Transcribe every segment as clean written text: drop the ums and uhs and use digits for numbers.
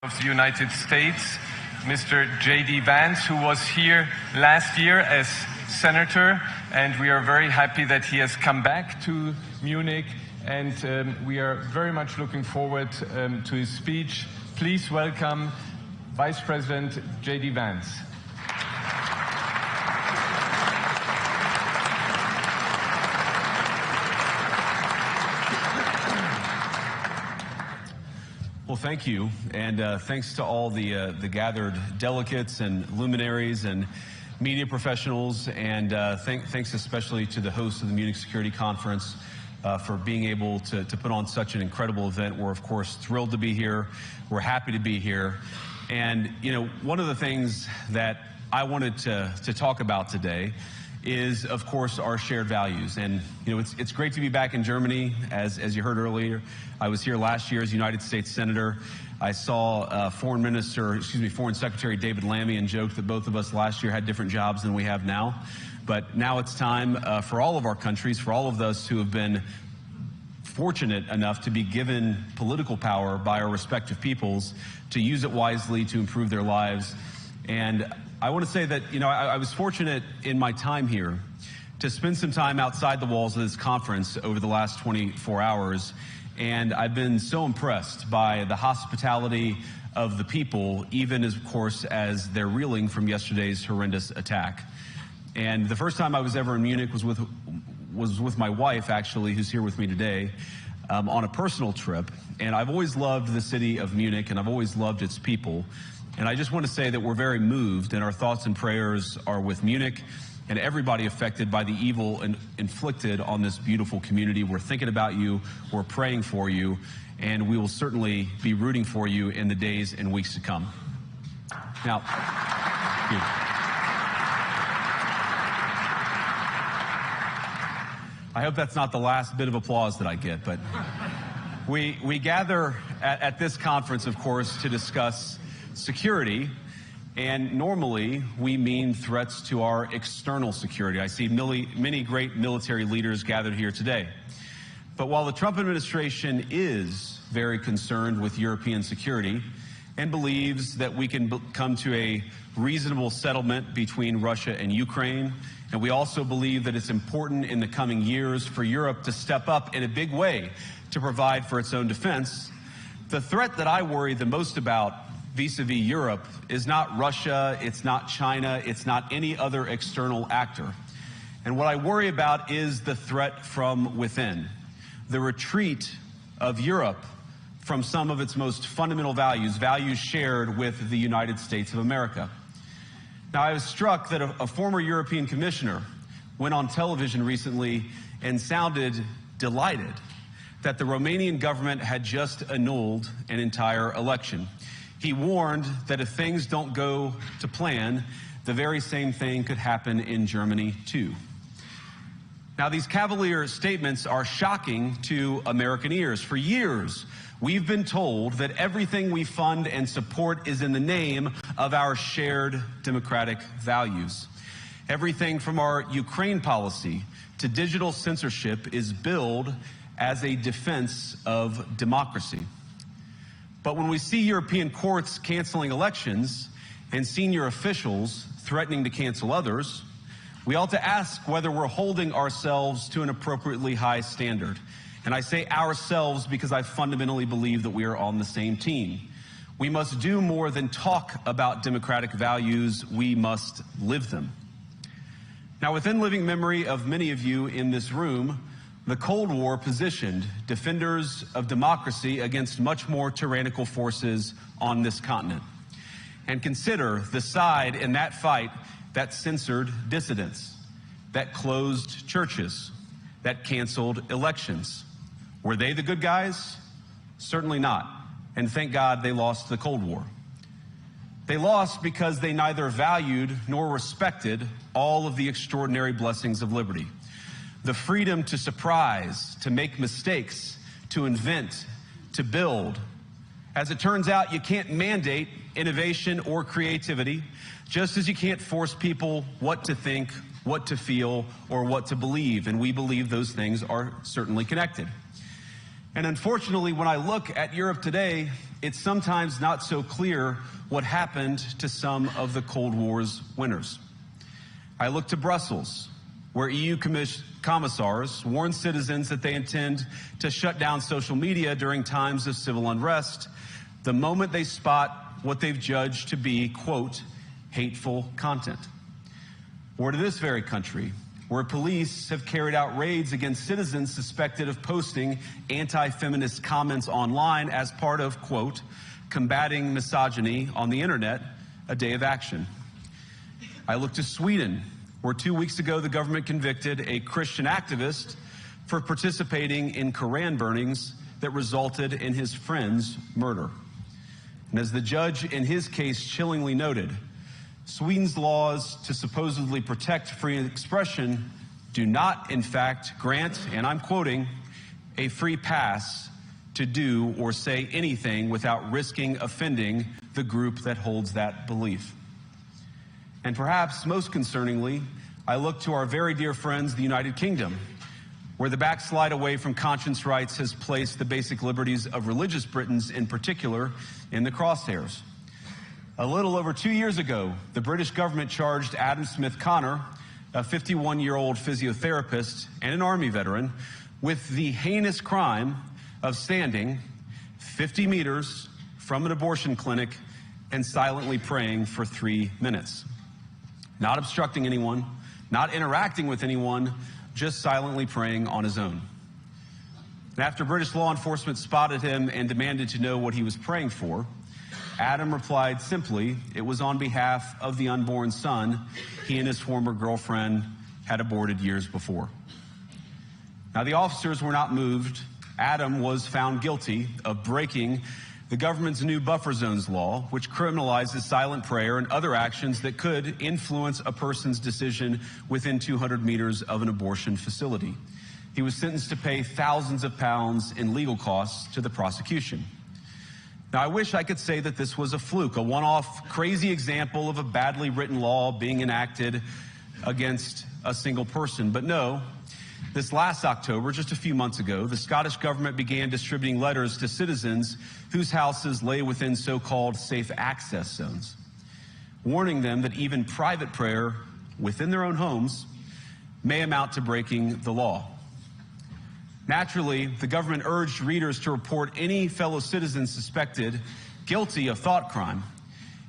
of the United States, Mr. D Vance, who was here last year as senator, and we are very happy that he has come back to Munich, and we are very much looking forward to his speech. Please welcome Vice President D Vance. Well, thank you, and thanks to all the gathered delegates and luminaries and media professionals, and thanks especially to the host of the Munich Security Conference for being able to put on such an incredible event. We're, of course, thrilled to be here. We're happy to be here. And, you know, one of the things that I wanted to talk about today is, of course, our shared values. And, you know, it's great to be back in Germany. As you heard earlier, I was here last year as United States Senator. I saw Foreign Secretary David Lammy, and joked that both of us last year had different jobs than we have now. But now it's time for all of our countries, for all of us who have been fortunate enough to be given political power by our respective peoples, to use it wisely to improve their lives. And I want to say that, you know, I was fortunate in my time here to spend some time outside the walls of this conference over the last 24 hours. And I've been so impressed by the hospitality of the people, even of course, as they're reeling from yesterday's horrendous attack. And the first time I was ever in Munich was with my wife, actually, who's here with me today, on a personal trip. And I've always loved the city of Munich, and I've always loved its people. And I just want to say that we're very moved, and our thoughts and prayers are with Munich and everybody affected by the evil inflicted on this beautiful community. We're thinking about you, we're praying for you, and we will certainly be rooting for you in the days and weeks to come. Now, I hope that's not the last bit of applause that I get, but we gather at this conference, of course, to discuss security, and normally we mean threats to our external security. I see many great military leaders gathered here today. But while the Trump administration is very concerned with European security and believes that we can come to a reasonable settlement between Russia and Ukraine, and we also believe that it's important in the coming years for Europe to step up in a big way to provide for its own defense, the threat that I worry the most about vis-a-vis Europe is not Russia, it's not China, it's not any other external actor. And what I worry about is the threat from within, the retreat of Europe from some of its most fundamental values, values shared with the United States of America. Now, I was struck that a former European commissioner went on television recently and sounded delighted that the Romanian government had just annulled an entire election. He warned that if things don't go to plan, the very same thing could happen in Germany too. Now, these cavalier statements are shocking to American ears. For years, we've been told that everything we fund and support is in the name of our shared democratic values. Everything from our Ukraine policy to digital censorship is billed as a defense of democracy. But when we see European courts canceling elections and senior officials threatening to cancel others, we ought to ask whether we're holding ourselves to an appropriately high standard. And I say ourselves because I fundamentally believe that we are on the same team. We must do more than talk about democratic values, we must live them. Now, within living memory of many of you in this room, the Cold War positioned defenders of democracy against much more tyrannical forces on this continent. And consider the side in that fight that censored dissidents, that closed churches, that canceled elections. Were they the good guys? Certainly not. And thank God they lost the Cold War. They lost because they neither valued nor respected all of the extraordinary blessings of liberty. The freedom to surprise, to make mistakes, to invent, to build. As it turns out, you can't mandate innovation or creativity, just as you can't force people what to think, what to feel, or what to believe. And we believe those things are certainly connected. And unfortunately, when I look at Europe today, it's sometimes not so clear what happened to some of the Cold War's winners. I look to Brussels, where EU commissars warn citizens that they intend to shut down social media during times of civil unrest the moment they spot what they've judged to be, quote, hateful content. Or to this very country, where police have carried out raids against citizens suspected of posting anti-feminist comments online as part of, quote, combating misogyny on the internet, a day of action. I look to Sweden, where 2 weeks ago the government convicted a Christian activist for participating in Koran burnings that resulted in his friend's murder. And as the judge in his case chillingly noted, Sweden's laws to supposedly protect free expression do not, in fact, grant, and I'm quoting, a free pass to do or say anything without risking offending the group that holds that belief. And perhaps most concerningly, I look to our very dear friends, the United Kingdom, where the backslide away from conscience rights has placed the basic liberties of religious Britons in particular in the crosshairs. A little over 2 years ago, the British government charged Adam Smith Connor, a 51-year-old physiotherapist and an Army veteran, with the heinous crime of standing 50 meters from an abortion clinic and silently praying for 3 minutes. Not obstructing anyone, not interacting with anyone, just silently praying on his own. And after British law enforcement spotted him and demanded to know what he was praying for, Adam replied simply, it was on behalf of the unborn son he and his former girlfriend had aborted years before. Now, the officers were not moved. Adam was found guilty of breaking the government's new buffer zones law, which criminalizes silent prayer and other actions that could influence a person's decision within 200 meters of an abortion facility. He was sentenced to pay thousands of pounds in legal costs to the prosecution. Now, I wish I could say that this was a fluke, a one-off crazy example of a badly written law being enacted against a single person. But no, this last October, just a few months ago, the Scottish government began distributing letters to citizens whose houses lay within so-called safe access zones, warning them that even private prayer within their own homes may amount to breaking the law. Naturally, the government urged readers to report any fellow citizens suspected guilty of thought crime.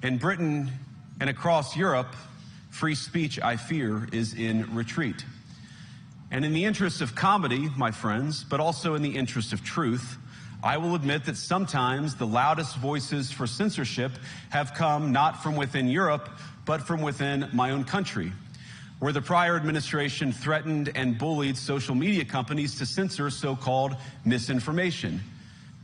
In Britain and across Europe, free speech, I fear, is in retreat. And in the interest of comedy, my friends, but also in the interest of truth, I will admit that sometimes the loudest voices for censorship have come not from within Europe, but from within my own country, where the prior administration threatened and bullied social media companies to censor so-called misinformation.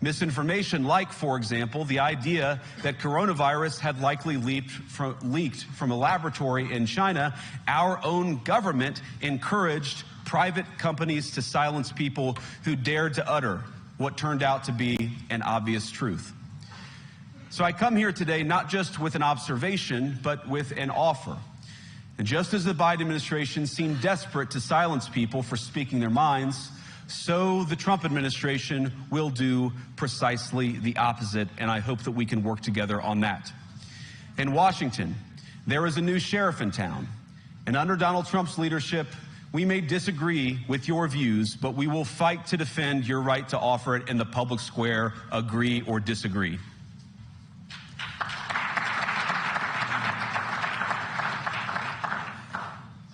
Misinformation like, for example, the idea that coronavirus had likely leaked from a laboratory in China. Our own government encouraged private companies to silence people who dared to utter what turned out to be an obvious truth. So I come here today not just with an observation, but with an offer. And just as the Biden administration seemed desperate to silence people for speaking their minds, so the Trump administration will do precisely the opposite, and I hope that we can work together on that. In Washington, there is a new sheriff in town, and under Donald Trump's leadership, we may disagree with your views, but we will fight to defend your right to offer it in the public square, agree or disagree.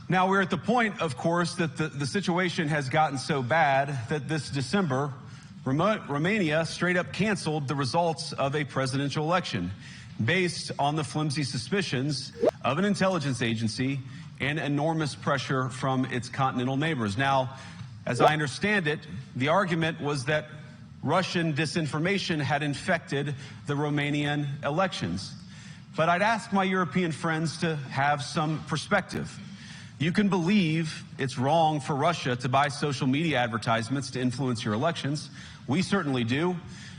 Now, we're at the point, of course, that the situation has gotten so bad that this December, Romania straight up canceled the results of a presidential election based on the flimsy suspicions of an intelligence agency and enormous pressure from its continental neighbors. Now, as I understand it, the argument was that Russian disinformation had infected the Romanian elections. But I'd ask my European friends to have some perspective. You can believe it's wrong for Russia to buy social media advertisements to influence your elections. We certainly do.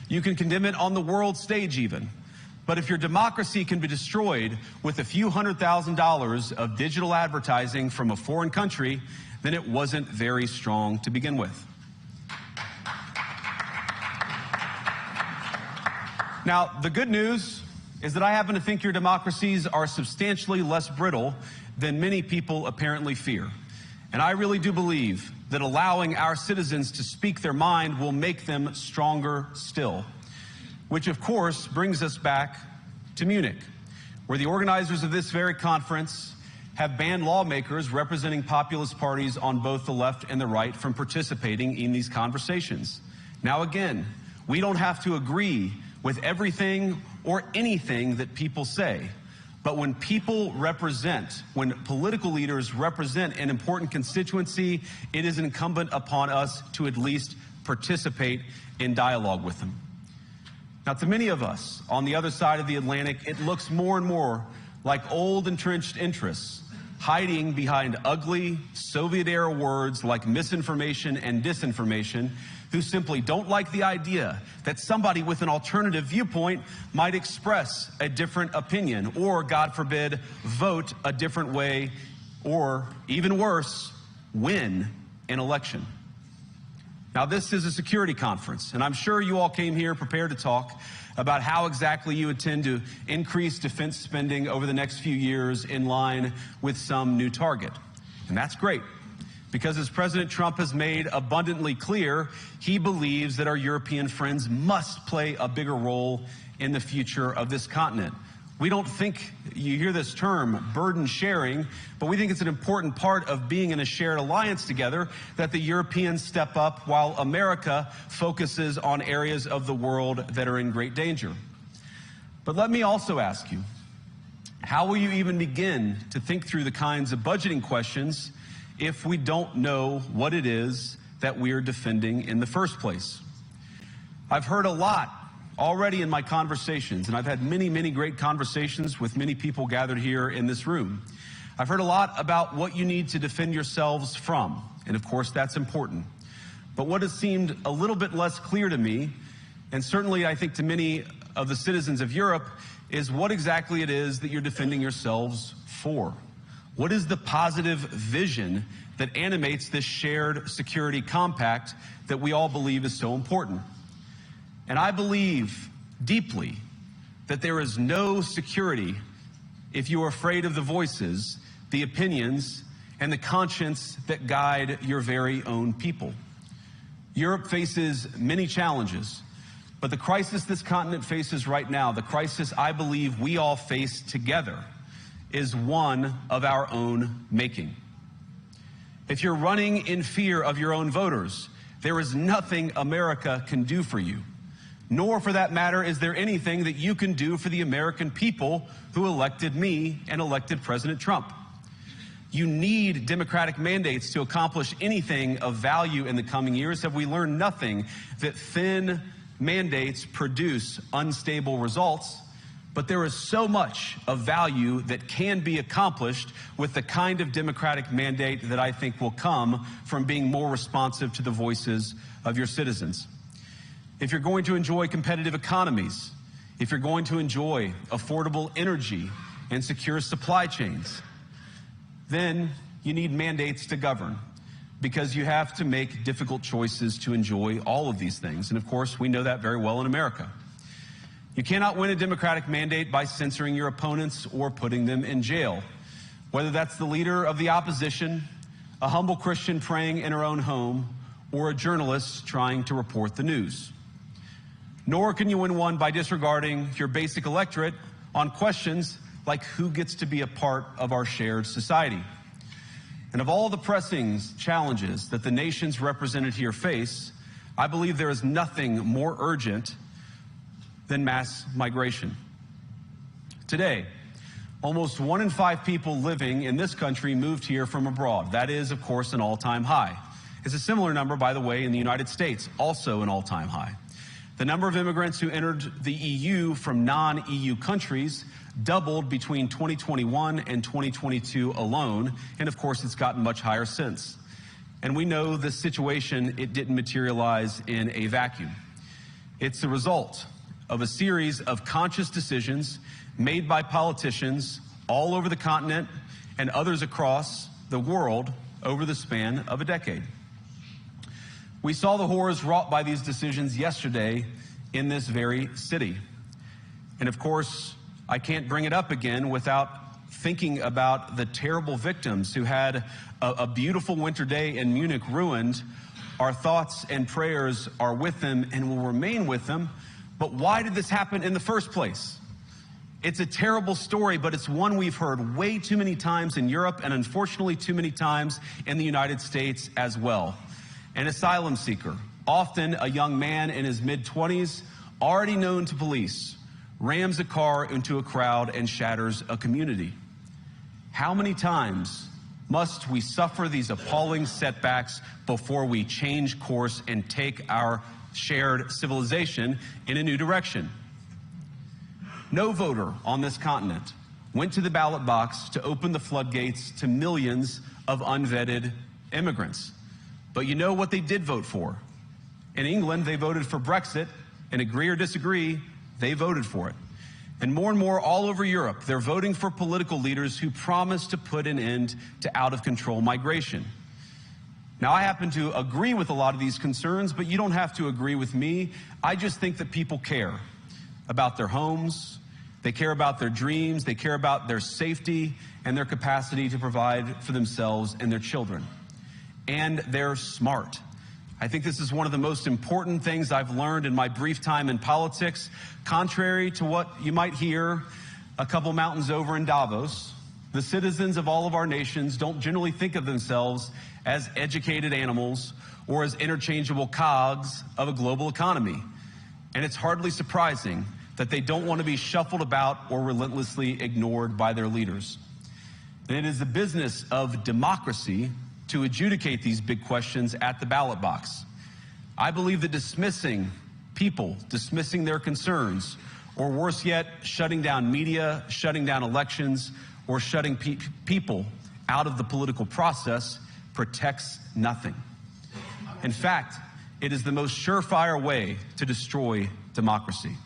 You can condemn it on the world stage even. But if your democracy can be destroyed with a few $100,000 of digital advertising from a foreign country, then it wasn't very strong to begin with. Now, the good news is that I happen to think your democracies are substantially less brittle than many people apparently fear. And I really do believe that allowing our citizens to speak their mind will make them stronger still. Which, of course, brings us back to Munich, where the organizers of this very conference have banned lawmakers representing populist parties on both the left and the right from participating in these conversations. Now, again, we don't have to agree with everything or anything that people say. But when people represent, when political leaders represent an important constituency, it is incumbent upon us to at least participate in dialogue with them. Now, to many of us on the other side of the Atlantic, it looks more and more like old entrenched interests hiding behind ugly Soviet-era words like misinformation and disinformation, who simply don't like the idea that somebody with an alternative viewpoint might express a different opinion or, God forbid, vote a different way or, even worse, win an election. Now, this is a security conference, and I'm sure you all came here prepared to talk about how exactly you intend to increase defense spending over the next few years in line with some new target. And that's great, because as President Trump has made abundantly clear, he believes that our European friends must play a bigger role in the future of this continent. We don't think, you hear this term, burden sharing, but we think it's an important part of being in a shared alliance together that the Europeans step up while America focuses on areas of the world that are in great danger. But let me also ask you, how will you even begin to think through the kinds of budgeting questions if we don't know what it is that we're defending in the first place? I've heard a lot already in my conversations, and I've had many, many great conversations with many people gathered here in this room. I've heard a lot about what you need to defend yourselves from, and of course that's important. But what has seemed a little bit less clear to me, and certainly I think to many of the citizens of Europe, is what exactly it is that you're defending yourselves for. What is the positive vision that animates this shared security compact that we all believe is so important? And I believe deeply that there is no security if you are afraid of the voices, the opinions, and the conscience that guide your very own people. Europe faces many challenges, but the crisis this continent faces right now, the crisis I believe we all face together, is one of our own making. If you're running in fear of your own voters, there is nothing America can do for you. Nor, for that matter, is there anything that you can do for the American people who elected me and elected President Trump. You need democratic mandates to accomplish anything of value in the coming years. Have we learned nothing that thin mandates produce unstable results? But there is so much of value that can be accomplished with the kind of democratic mandate that I think will come from being more responsive to the voices of your citizens. If you're going to enjoy competitive economies, if you're going to enjoy affordable energy and secure supply chains, then you need mandates to govern, because you have to make difficult choices to enjoy all of these things. And of course, we know that very well in America. You cannot win a democratic mandate by censoring your opponents or putting them in jail, whether that's the leader of the opposition, a humble Christian praying in her own home, or a journalist trying to report the news. Nor can you win one by disregarding your basic electorate on questions like who gets to be a part of our shared society. And of all the pressing challenges that the nations represented here face, I believe there is nothing more urgent than mass migration. Today, almost 1 in 5 people living in this country moved here from abroad. That is, of course, an all-time high. It's a similar number, by the way, in the United States, also an all-time high. The number of immigrants who entered the EU from non-EU countries doubled between 2021 and 2022 alone, and of course it's gotten much higher since. And we know this situation, it didn't materialize in a vacuum. It's the result of a series of conscious decisions made by politicians all over the continent and others across the world over the span of a decade. We saw the horrors wrought by these decisions yesterday in this very city. And of course, I can't bring it up again without thinking about the terrible victims who had a beautiful winter day in Munich ruined. Our thoughts and prayers are with them and will remain with them. But why did this happen in the first place? It's a terrible story, but it's one we've heard way too many times in Europe and unfortunately too many times in the United States as well. An asylum seeker, often a young man in his mid-20s, already known to police, rams a car into a crowd and shatters a community. How many times must we suffer these appalling setbacks before we change course and take our shared civilization in a new direction? No voter on this continent went to the ballot box to open the floodgates to millions of unvetted immigrants. But you know what they did vote for? In England, they voted for Brexit, and agree or disagree, they voted for it. And more all over Europe, they're voting for political leaders who promise to put an end to out-of-control migration. Now, I happen to agree with a lot of these concerns, but you don't have to agree with me. I just think that people care about their homes, they care about their dreams, they care about their safety and their capacity to provide for themselves and their children. And they're smart. I think this is one of the most important things I've learned in my brief time in politics. Contrary to what you might hear a couple mountains over in Davos, the citizens of all of our nations don't generally think of themselves as educated animals or as interchangeable cogs of a global economy. And it's hardly surprising that they don't want to be shuffled about or relentlessly ignored by their leaders. And it is the business of democracy to adjudicate these big questions at the ballot box. I believe that dismissing people, dismissing their concerns, or worse yet, shutting down media, shutting down elections, or shutting people out of the political process protects nothing. In fact, it is the most surefire way to destroy democracy.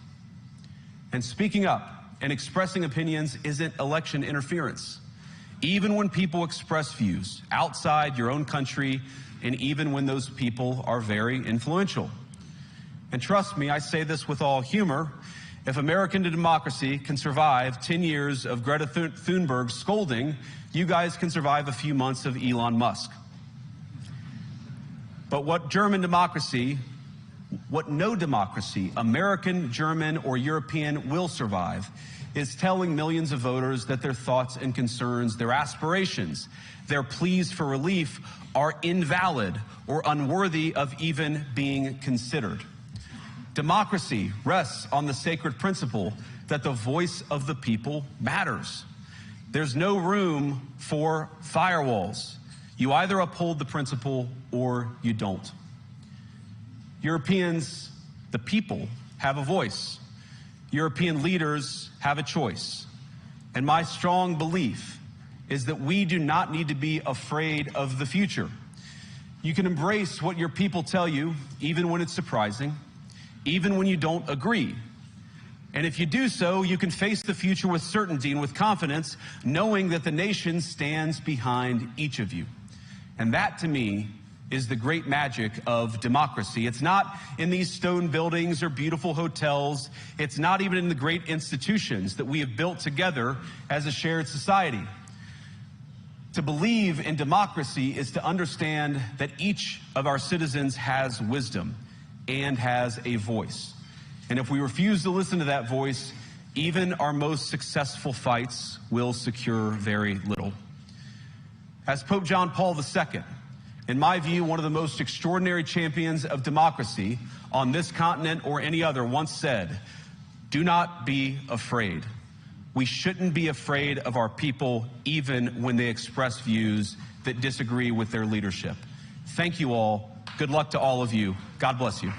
And speaking up and expressing opinions isn't election interference. Even when people express views outside your own country, and even when those people are very influential. And trust me, I say this with all humor, if American democracy can survive 10 years of Greta Thunberg scolding, you guys can survive a few months of Elon Musk. But what no democracy, American, German, or European, will survive is telling millions of voters that their thoughts and concerns, their aspirations, their pleas for relief are invalid or unworthy of even being considered. Democracy rests on the sacred principle that the voice of the people matters. There's no room for firewalls. You either uphold the principle or you don't. Europeans, the people, have a voice. European leaders have a choice. And my strong belief is that we do not need to be afraid of the future. You can embrace what your people tell you, even when it's surprising, even when you don't agree. And if you do so, you can face the future with certainty and with confidence, knowing that the nation stands behind each of you. And that, to me, is the great magic of democracy. It's not in these stone buildings or beautiful hotels. It's not even in the great institutions that we have built together as a shared society. To believe in democracy is to understand that each of our citizens has wisdom and has a voice. And if we refuse to listen to that voice, even our most successful fights will secure very little. As Pope John Paul II, in my view, one of the most extraordinary champions of democracy on this continent or any other, once said, "Do not be afraid." We shouldn't be afraid of our people, even when they express views that disagree with their leadership. Thank you all. Good luck to all of you. God bless you.